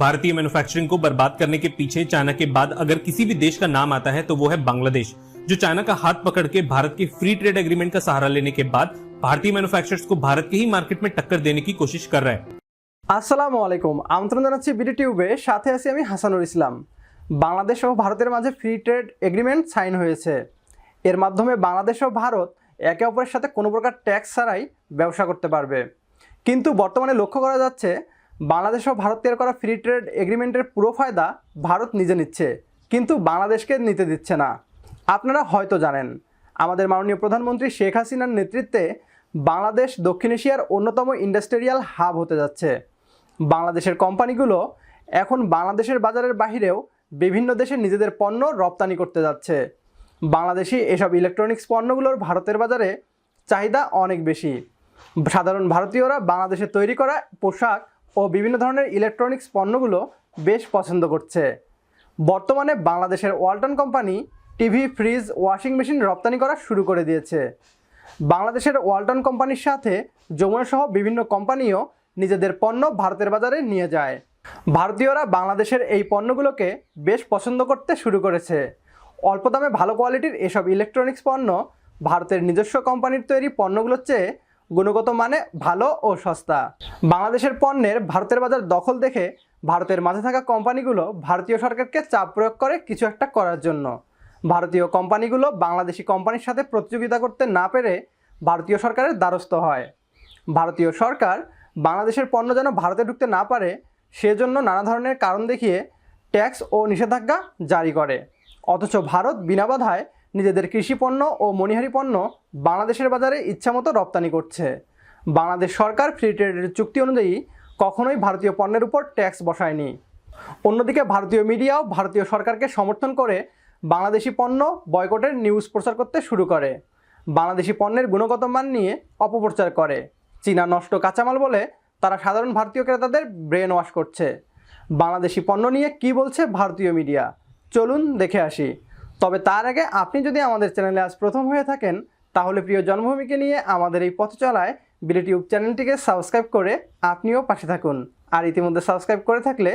भारतीय मैन्युफैक्चरिंग को बर्बाद करने के पीछे चाइना के बाद अगर किसी भी देश का नाम आता है तो वो है बांग्लादेश, जो चाइना का हाथ पकड़ के भारत के फ्री ट्रेड एग्रीमेंट का सहारा लेने के बाद भारतीय मैन्युफैक्चरर्स को भारत के ही मार्केट में टक्कर देने की कोशिश कर रहा है। আসসালামু আলাইকুম, আমন্ত্রণ জানাচ্ছি বিডি টিউবে। সাথে আছি আমি হাসানুর ইসলাম। বাংলাদেশ ও ভারতের মাঝে ফ্রি ট্রেড এগ্রিমেন্ট সাইন হয়েছে। এর মাধ্যমে বাংলাদেশ ও ভারত একে অপরের সাথে কোনো প্রকার ট্যাক্স ছাড়াই ব্যবসা করতে পারবে। কিন্তু বর্তমানে লক্ষ্য করা যাচ্ছে বাংলাদেশ ও ভারতের করা ফ্রি ট্রেড এগ্রিমেন্টের পুরো ফায়দা ভারত নিজে নিচ্ছে, কিন্তু বাংলাদেশকে নিতে দিচ্ছে না। আপনারা হয়তো জানেন আমাদের মাননীয় প্রধানমন্ত্রী শেখ হাসিনার নেতৃত্বে বাংলাদেশ দক্ষিণ এশিয়ার অন্যতম ইন্ডাস্ট্রিয়াল হাব হতে যাচ্ছে। বাংলাদেশের কোম্পানিগুলো এখন বাংলাদেশের বাজারের বাহিরেও বিভিন্ন দেশে নিজেদের পণ্য রপ্তানি করতে যাচ্ছে। বাংলাদেশি এসব ইলেকট্রনিক্স পণ্যগুলোর ভারতের বাজারে চাহিদা অনেক বেশি। সাধারণ ভারতীয়রা বাংলাদেশে তৈরি করা পোশাক ও বিভিন্ন ধরনের ইলেকট্রনিক্স পণ্যগুলো বেশ পছন্দ করছে। বর্তমানে বাংলাদেশের Walton company TV, fridge, washing machine রপ্তানি করা শুরু করে দিয়েছে। বাংলাদেশের ওয়ালটন কোম্পানির সাথে যমুনা সহ বিভিন্ন কোম্পানিও নিজেদের পণ্য ভারতের বাজারে নিয়ে যায়। ভারতীয়রা বাংলাদেশের এই পণ্যগুলোকে বেশ পছন্দ করতে শুরু করেছে। অল্প দামে ভালো কোয়ালিটির এসব ইলেকট্রনিক্স পণ্য ভারতের নিজস্ব কোম্পানির তৈরি পণ্যগুলোর চেয়ে গুণগত মানে ভালো ও সস্তা। বাংলাদেশের পণ্যের ভারতের বাজার দখল দেখে ভারতের মাঝে থাকা কোম্পানিগুলো ভারতীয় সরকারকে চাপ প্রয়োগ করে কিছু একটা করার জন্য। ভারতীয় কোম্পানিগুলো বাংলাদেশি কোম্পানির সাথে প্রতিযোগিতা করতে না পেরে ভারতীয় সরকারের দ্বারস্থ হয়। ভারতীয় সরকার বাংলাদেশের পণ্য যেন ভারতে ঢুকতে না পারে সেজন্য নানা ধরনের কারণ দেখিয়ে ট্যাক্স ও নিষেধাজ্ঞা জারি করে। অথচ ভারত বিনা বাধায় নিজেদের কৃষি পণ্য ও মণিহারি পণ্য বাংলাদেশের বাজারে ইচ্ছামতো রপ্তানি করছে। বাংলাদেশ সরকার ফ্রি ট্রেডের চুক্তি অনুযায়ী কখনোই ভারতীয় পণ্যের উপর ট্যাক্স বসায়নি। অন্যদিকে ভারতীয় মিডিয়াও ভারতীয় সরকারকে সমর্থন করে বাংলাদেশি পণ্য বয়কটের নিউজ প্রচার করতে শুরু করে। বাংলাদেশি পণ্যের গুণগত মান নিয়ে অপপ্রচার করে। চীনা নষ্ট কাঁচামাল বলে তারা সাধারণ ভারতীয় ক্রেতাদের ব্রেন ওয়াশ করছে। বাংলাদেশি পণ্য নিয়ে কি বলছে ভারতীয় মিডিয়া, চলুন দেখে আসি। তবে তার আগে আপনি যদি আমাদের চ্যানেলে আজ প্রথম হয়ে থাকেন তাহলে প্রিয় জন্মভূমিকে নিয়ে আমাদের এই পথ চলায় বিডি টিউব চ্যানেলটিকে সাবস্ক্রাইব করে আপনিও পাশে থাকুন। আর ইতিমধ্যে সাবস্ক্রাইব করে থাকলে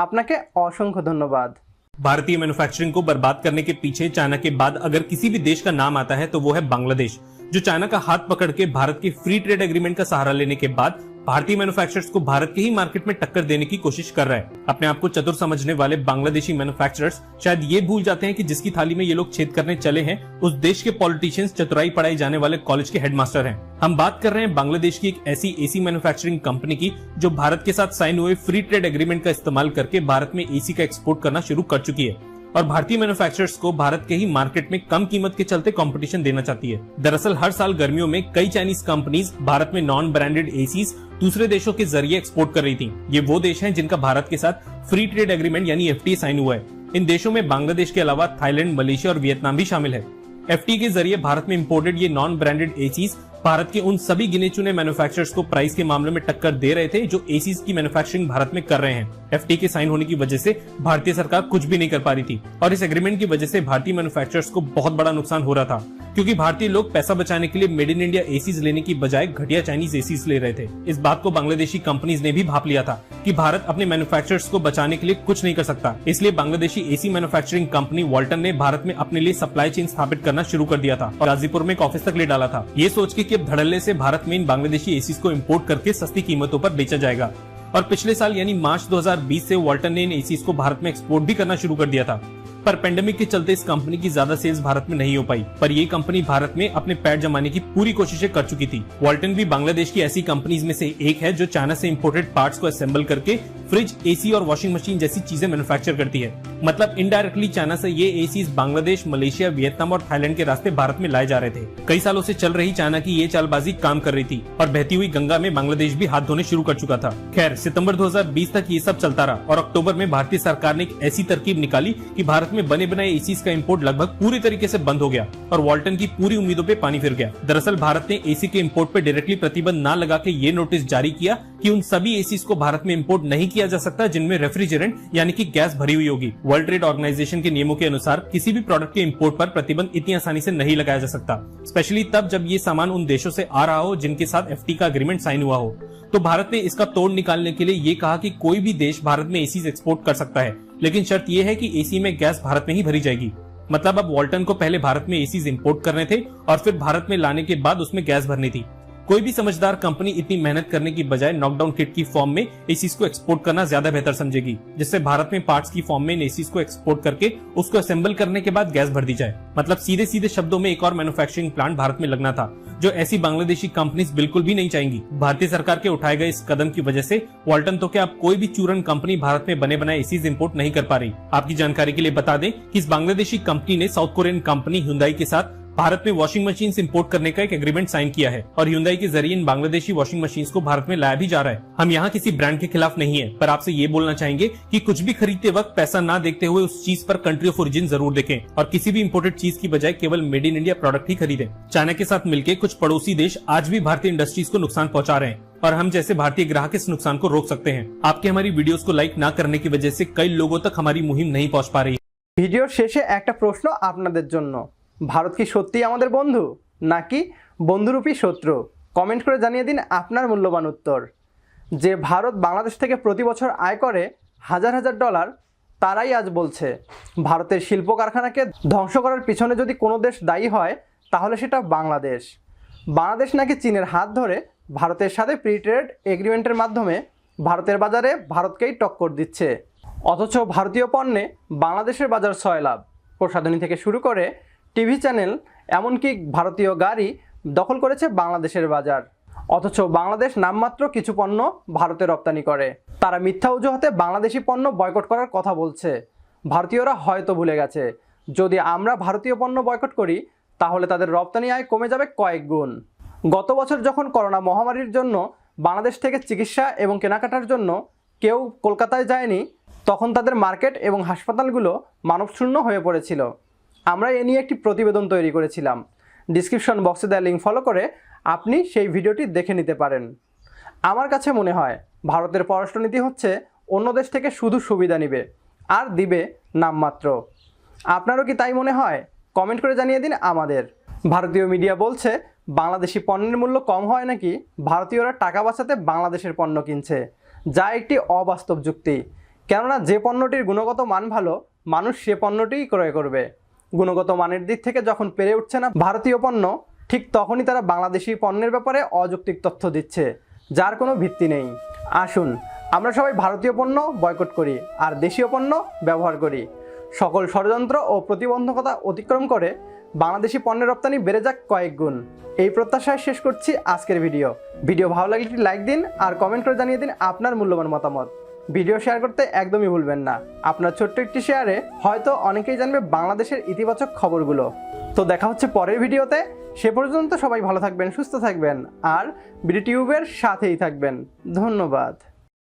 আপনাকে অসংখ্য ধন্যবাদ। भारतीय मैन्युफैक्चरिंग को बर्बाद करने के पीछे चाइना के बाद अगर किसी भी देश का नाम आता है तो वो है बांग्लादेश, जो चाइना का हाथ पकड़ के भारत के फ्री ट्रेड एग्रीमेंट का सहारा लेने के बाद भारतीय मैन्युफैक्चरर्स को भारत के ही मार्केट में टक्कर देने की कोशिश कर रहा है। अपने आप को चतुर समझने वाले बांग्लादेशी मैन्युफैक्चरर्स शायद ये भूल जाते हैं कि जिसकी थाली में ये लोग छेद करने चले हैं उस देश के पॉलिटिशियंस चतुराई पढ़ाई जाने वाले कॉलेज के हेडमास्टर हैं। हम बात कर रहे हैं बांग्लादेश की एक ऐसी एसी मैन्युफैक्चरिंग कंपनी की जो भारत के साथ साइन हुए फ्री ट्रेड एग्रीमेंट का इस्तेमाल करके भारत में एसी का एक्सपोर्ट करना शुरू कर चुकी है और भारतीय मैन्युफैक्चरर्स को भारत के ही मार्केट में कम कीमत के चलते कंपटीशन देना चाहती है। दरअसल हर साल गर्मियों में कई चाइनीज कंपनीज भारत में नॉन ब्रांडेड एसीज दूसरे देशों के जरिए एक्सपोर्ट कर रही थी। ये वो देश हैं जिनका भारत के साथ फ्री ट्रेड एग्रीमेंट यानी एफटीए साइन हुआ है। इन देशों में बांग्लादेश के अलावा थाईलैंड, मलेशिया और वियतनाम भी शामिल है। एफटीए के जरिए भारत में इंपोर्टेड ये नॉन ब्रांडेड एसीज भारत के उन सभी गिने चुने मैन्युफैक्चरर्स को प्राइस के मामले में टक्कर दे रहे थे जो एसीज की मैन्युफैक्चरिंग भारत में कर रहे हैं। एफटीए के साइन होने की वजह से भारतीय सरकार कुछ भी नहीं कर पा रही थी और इस एग्रीमेंट की वजह से भारतीय मैन्युफैक्चरर्स को बहुत बड़ा नुकसान हो रहा था, क्योंकि भारतीय लोग पैसा बचाने के लिए मेड इन इंडिया एसीज लेने की बजाय घटिया चाइनीज एसीज ले रहे थे। इस बात को बांग्लादेशी कंपनीज ने भी भांप लिया था कि भारत अपने मैन्युफैक्चरर्स को बचाने के लिए कुछ नहीं कर सकता। इसलिए बांग्लादेशी एसी मैन्युफैक्चरिंग कंपनी वॉल्टन ने भारत में अपने लिए सप्लाई चेन स्थापित करना शुरू कर दिया था और गाजीपुर में एक ऑफिस तक ले डाला था, ये सोच के कि अब धड़ल्ले से भारत में इन बांग्लादेशी एसीज को इंपोर्ट करके सस्ती कीमतों पर बेचा जाएगा। और पिछले साल यानी मार्च 2020 से वॉल्टन ने इन एसीज को भारत में एक्सपोर्ट भी करना शुरू कर दिया था। पर पेंडेमिक के चलते इस कंपनी की ज्यादा सेल्स भारत में नहीं हो पाई, पर ये कंपनी भारत में अपने पैर जमाने की पूरी कोशिशें कर चुकी थी। वॉल्टन भी बांग्लादेश की ऐसी कंपनीज में से एक है जो चाइना से इंपोर्टेड पार्ट्स को असेंबल करके फ्रिज, एसी और वॉशिंग मशीन जैसी चीजें मैन्युफैक्चर करती है। मतलब इनडायरेक्टली चाइना से ये एसीज बांग्लादेश, मलेशिया, वियतनाम और थाईलैंड के रास्ते भारत में लाए जा रहे थे। कई सालों से चल रही चाइना की ये चालबाजी काम कर रही थी और बहती हुई गंगा में बांग्लादेश भी हाथ धोने शुरू कर चुका था। खैर सितंबर 2020 तक ये सब चलता रहा और अक्टूबर में भारतीय सरकार ने एक ऐसी तरकीब निकाली कि भारत में बने बनाए एसीज का इंपोर्ट लगभग पूरी तरीके से बंद हो गया और वॉल्टन की पूरी उम्मीदों पे पानी फिर गया। दरअसल भारत ने एसी के इंपोर्ट पे डायरेक्टली प्रतिबंध न लगा के ये नोटिस जारी किया कि उन सभी एसीज को भारत में इंपोर्ट नहीं किया जा सकता जिनमें रेफ्रिजरेंट यानी कि गैस भरी हुई होगी। वर्ल्ड ट्रेड ऑर्गेनाइजेशन के नियमों के अनुसार किसी भी प्रोडक्ट के इंपोर्ट पर प्रतिबंध इतनी आसानी से नहीं लगाया जा सकता, स्पेशली तब जब ये सामान उन देशों से आ रहा हो जिनके साथ एफटी का एग्रीमेंट साइन हुआ हो। तो भारत ने इसका तोड़ निकालने के लिए ये कहा कि कोई भी देश भारत में एसीज एक्सपोर्ट कर सकता है, लेकिन शर्त यह है कि एसी में गैस भारत में ही भरी जाएगी। मतलब अब वॉल्टन को पहले भारत में एसीज इंपोर्ट करने थे और फिर भारत में लाने के बाद उसमें गैस भरनी थी। कोई भी समझदार कंपनी इतनी मेहनत करने की बजाय नॉकडाउन किट की फॉर्म में एसीज को एक्सपोर्ट करना ज्यादा बेहतर समझेगी, जिससे भारत में पार्ट्स की फॉर्म में इन एसीज को एक्सपोर्ट करके उसको असेंबल करने के बाद गैस भर दी जाए। मतलब सीधे सीधे शब्दों में एक और मैन्युफैक्चरिंग प्लांट भारत में लगना था, जो ऐसी बांग्लादेशी कंपनीज बिल्कुल भी नहीं चाहेंगी। भारतीय सरकार के उठाए गए इस कदम की वजह से वॉल्टन तो क्या अब कोई भी चूरन कंपनी भारत में बने बनाए एसीज इंपोर्ट नहीं कर पा रही। आपकी जानकारी के लिए बता दें कि इस बांग्लादेशी कंपनी ने साउथ कोरियन कंपनी ह्युंदाई के साथ भारत में वॉशिंग मशीन इंपोर्ट करने का एक एग्रीमेंट साइन किया है और ह्युंदाई के जरिए इन बांग्लादेशी वॉशिंग मशीन को भारत में लाया भी जा रहा है। हम यहाँ किसी ब्रांड के खिलाफ नहीं है, पर आपसे ये बोलना चाहेंगे कि कुछ भी खरीदते वक्त पैसा ना देखते हुए उस चीज पर कंट्री ऑफ ओरिजिन जरूर देखें और किसी भी इंपोर्टेड चीज की बजाय केवल मेड इन इंडिया प्रोडक्ट ही खरीदें। चाइना के साथ मिलकर कुछ पड़ोसी देश आज भी भारतीय इंडस्ट्रीज को नुकसान पहुंचा रहे हैं और हम जैसे भारतीय ग्राहक इस नुकसान को रोक सकते हैं। आपके हमारी वीडियोस को लाइक ना करने की वजह से कई लोगों तक हमारी मुहिम नहीं पहुंच पा रही। ভিডিওর শেষে একটা প্রশ্ন আপনাদের জন্য, ভারত কি সত্যিই আমাদের বন্ধু নাকি বন্ধুরূপী শত্রু? কমেন্ট করে জানিয়ে দিন আপনার মূল্যবান উত্তর। যে ভারত বাংলাদেশ থেকে প্রতি বছর আয় করে হাজার হাজার ডলার, তারাই আজ বলছে ভারতের শিল্প কারখানাকে ধ্বংস করার পিছনে যদি কোনো দেশ দায়ী হয় তাহলে সেটা বাংলাদেশ। বাংলাদেশ নাকি চীনের হাত ধরে ভারতের সাথে প্রি ট্রেড এগ্রিমেন্টের মাধ্যমে ভারতের বাজারে ভারতকেই টক্কর দিচ্ছে, অথচ ভারতীয় পণ্যে বাংলাদেশের বাজার 6 লাভ। প্রসাধনী থেকে শুরু করে টিভি চ্যানেল এমনকি ভারতীয় গাড়ি দখল করেছে বাংলাদেশের বাজার, অথচ বাংলাদেশ নামমাত্র কিছু পণ্য ভারতে রপ্তানি করে। তারা মিথ্যা অজুহাতে বাংলাদেশি পণ্য বয়কট করার কথা বলছে। ভারতীয়রা হয়তো ভুলে গেছে যদি আমরা ভারতীয় পণ্য বয়কট করি তাহলে তাদের রপ্তানি আয় কমে যাবে কয়েক গুণ। গত বছর যখন করোনা মহামারীর জন্য বাংলাদেশ থেকে চিকিৎসা এবং কেনাকাটার জন্য কেউ কলকাতায় যায়নি, তখন তাদের মার্কেট এবং হাসপাতালগুলো মানবশূন্য হয়ে পড়েছিল। আমরা এ নিয়ে একটি প্রতিবেদন তৈরি করেছিলাম, ডিসক্রিপশন বক্সে দেওয়া লিঙ্ক ফলো করে আপনি সেই ভিডিওটি দেখে নিতে পারেন। আমার কাছে মনে হয় ভারতের পররাষ্ট্রনীতি হচ্ছে অন্য দেশ থেকে শুধু সুবিধা নেবে আর দিবে নামমাত্র। আপনারও কি তাই মনে হয়? কমেন্ট করে জানিয়ে দিন আমাদের। ভারতীয় মিডিয়া বলছে বাংলাদেশি পণ্যের মূল্য কম হয় নাকি ভারতীয়রা টাকা বাঁচাতে বাংলাদেশের পণ্য কিনছে, যা একটি অবাস্তব যুক্তি। কেননা যে পণ্যটির গুণগত মান ভালো, মানুষ সে পণ্যটিই ক্রয় করবে। গুণগত মানের দিক থেকে যখন পেরে উঠছে না ভারতীয় পণ্য, ঠিক তখনই তারা বাংলাদেশি পণ্যের ব্যাপারে অযৌক্তিক তথ্য দিচ্ছে, যার কোনো ভিত্তি নেই। আসুন আমরা সবাই ভারতীয় পণ্য বয়কট করি আর দেশীয় পণ্য ব্যবহার করি। সকল ষড়যন্ত্র ও প্রতিবন্ধকতা অতিক্রম করে বাংলাদেশি পণ্যের রপ্তানি বেড়ে যাক কয়েক গুণ। এই প্রত্যাশায় শেষ করছি আজকের ভিডিও ভালো লাগলে একটি লাইক দিন আর কমেন্ট করে জানিয়ে দিন আপনার মূল্যবান মতামত। ভিডিও শেয়ার করতে একদমই ভুলবেন না। আপনার ছোট্ট একটি শেয়ারে হয়তো অনেকেই জানবে বাংলাদেশের ইতিবাচক খবরগুলো। তো দেখা হচ্ছে পরের ভিডিওতে। সে পর্যন্ত সবাই ভালো থাকবেন, সুস্থ থাকবেন আর বিডি টিউবের সাথেই থাকবেন। ধন্যবাদ।